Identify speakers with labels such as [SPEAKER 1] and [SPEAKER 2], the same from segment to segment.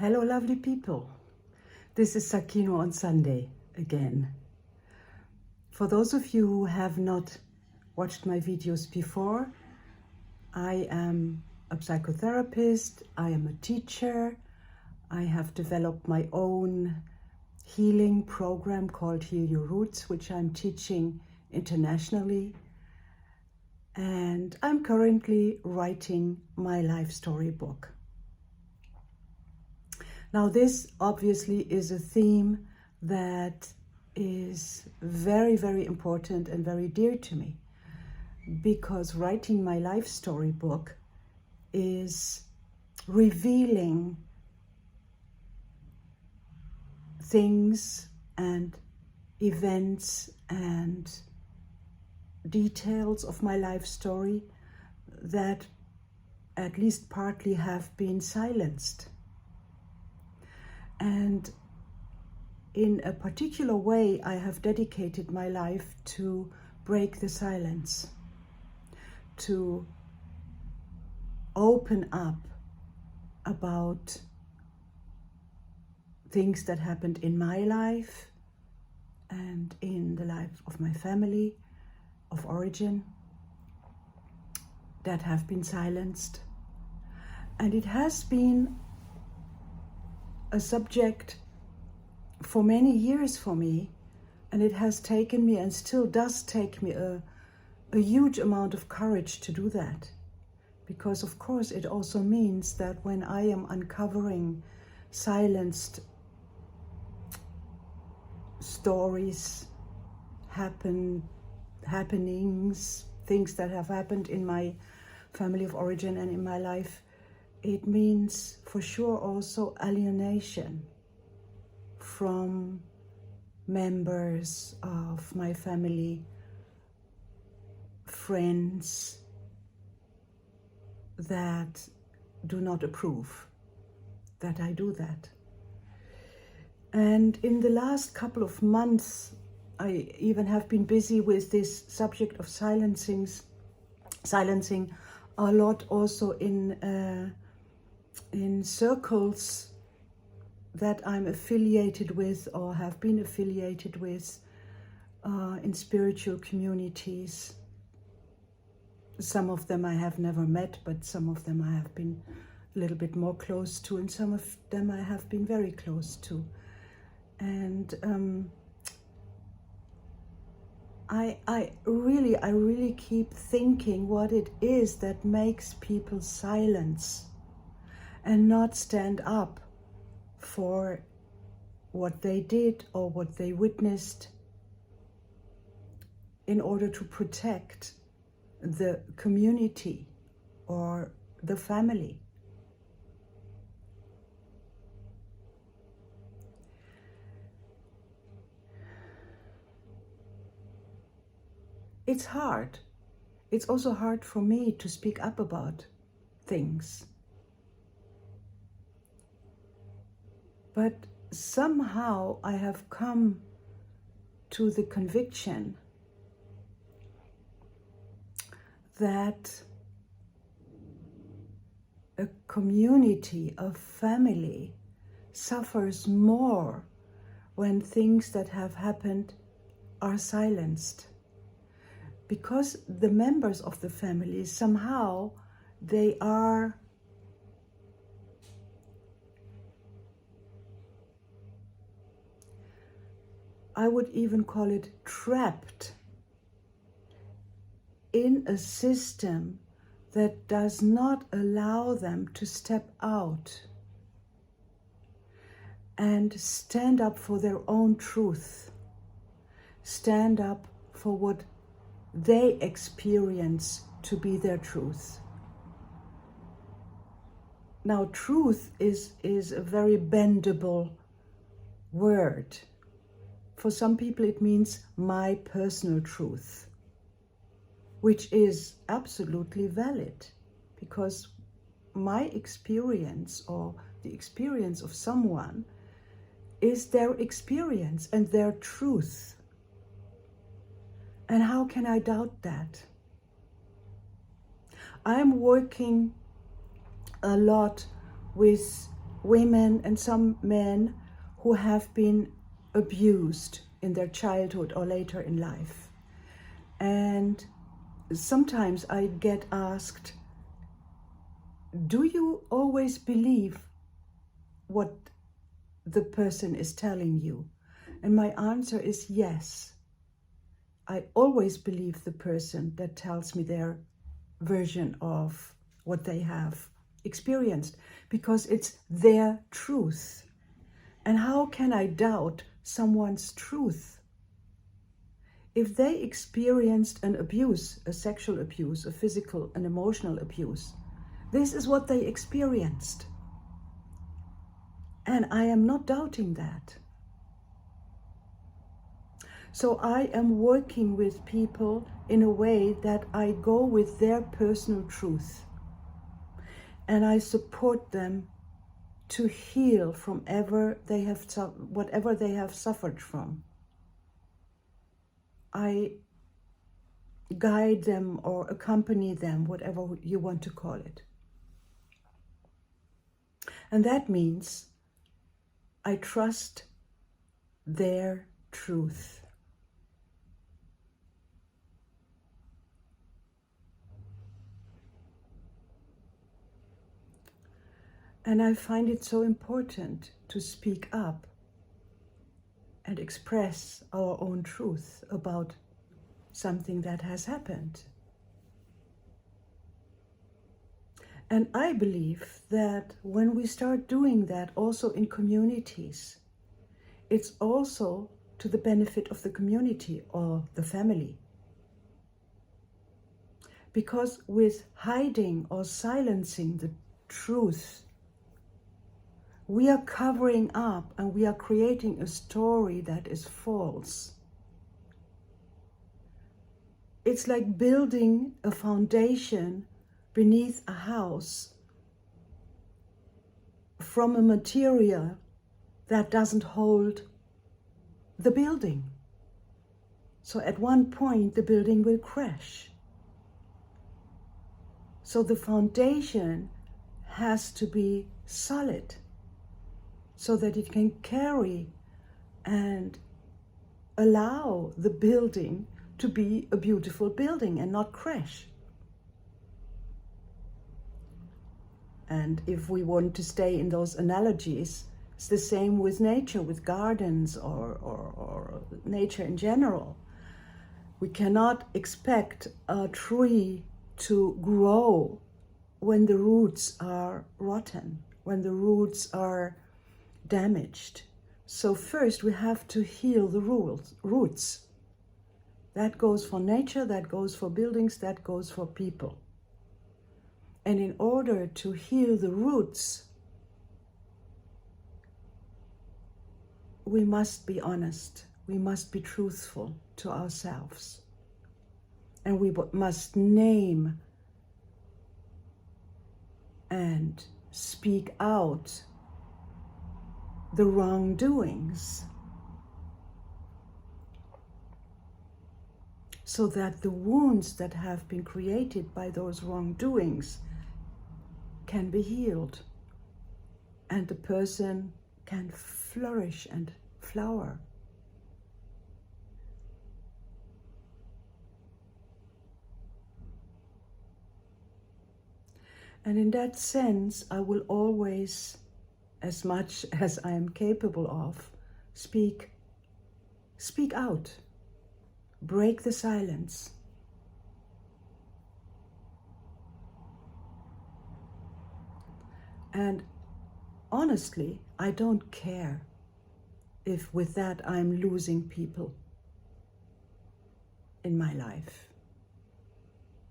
[SPEAKER 1] Hello, lovely people. This is Sakino on Sunday again. For those of you who have not watched my videos before, I am a psychotherapist, I am a teacher, I have developed my own healing program called Heal Your Roots, which I'm teaching internationally. And I'm currently writing my life story book. Now, this obviously is a theme that is very, very important and very dear to me, because writing my life story book is revealing things and events and details of my life story that at least partly have been silenced. And in a particular way, I have dedicated my life to break the silence, to open up about things that happened in my life and in the life of my family of origin that have been silenced. And it has been a subject for many years for me, and it has taken me and still does take me a huge amount of courage to do that, because of course it also means that when I am uncovering silenced stories, happenings, things that have happened in my family of origin and in my life, it means for sure also alienation from members of my family, friends that do not approve that I do that. And in the last couple of months, I even have been busy with this subject of silencing a lot, also in circles that I'm affiliated with or have been affiliated with, in spiritual communities. Some of them I have never met, but some of them I have been a little bit more close to, and some of them I have been very close to. And I really keep thinking what it is that makes people silence and not stand up for what they did or what they witnessed in order to protect the community or the family. It's hard. It's also hard for me to speak up about things. But somehow I have come to the conviction that a community, a family, suffers more when things that have happened are silenced. Because the members of the family, somehow, they are I would even call it trapped in a system that does not allow them to step out and stand up for their own truth, stand up for what they experience to be their truth. Now, truth is a very bendable word. For some people it means my personal truth, which is absolutely valid, because my experience or the experience of someone is their experience and their truth. And how can I doubt that? I'm working a lot with women and some men who have been abused in their childhood or later in life. And sometimes I get asked, do you always believe what the person is telling you? And my answer is yes. I always believe the person that tells me their version of what they have experienced, because it's their truth. And how can I doubt someone's truth? If they experienced an abuse, a sexual abuse, a physical and emotional abuse, this is what they experienced. And I am not doubting that. So I am working with people in a way that I go with their personal truth. And I support them to heal from whatever they have suffered from. I guide them or accompany them, whatever you want to call it. And that means I trust their truth. And I find it so important to speak up and express our own truth about something that has happened. And I believe that when we start doing that also in communities, it's also to the benefit of the community or the family. Because with hiding or silencing the truth, we are covering up and we are creating a story that is false. It's like building a foundation beneath a house from a material that doesn't hold the building. So at one point the building will crash. So the foundation has to be solid, so that it can carry and allow the building to be a beautiful building and not crash. And if we want to stay in those analogies, it's the same with nature, with gardens or nature in general. We cannot expect a tree to grow when the roots are rotten, when the roots are damaged. So first we have to heal the roots. That goes for nature, that goes for buildings, that goes for people. And in order to heal the roots, we must be honest, we must be truthful to ourselves. And we must name and speak out the wrongdoings, so that the wounds that have been created by those wrongdoings can be healed and the person can flourish and flower. And in that sense, I will always, as much as I am capable of, speak out, break the silence. And honestly, I don't care if with that I'm losing people in my life.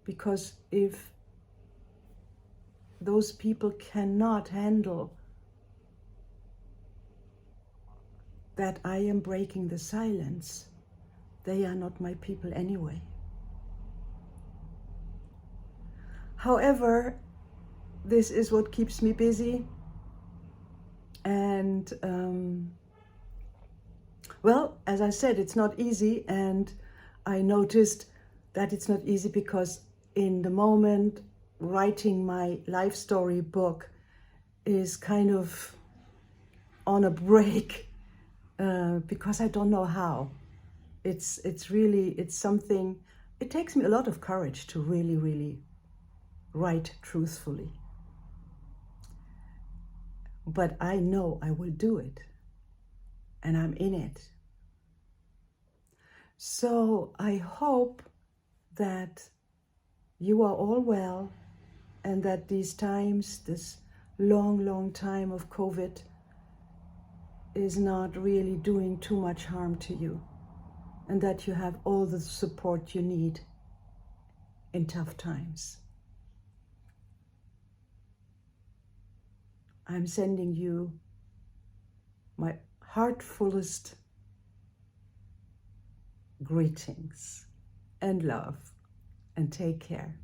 [SPEAKER 1] Because if those people cannot handle that I am breaking the silence, they are not my people anyway. However, this is what keeps me busy. And well, as I said, it's not easy. And I noticed that it's not easy because in the moment, writing my life story book is kind of on a break because I don't know how. It's something, it takes me a lot of courage to really write truthfully. But I know I will do it, and I'm in it. So I hope that you are all well, and that these times, this long time of COVID, is not really doing too much harm to you, and that you have all the support you need in tough times. I'm sending you my heartfulest greetings and love, and take care.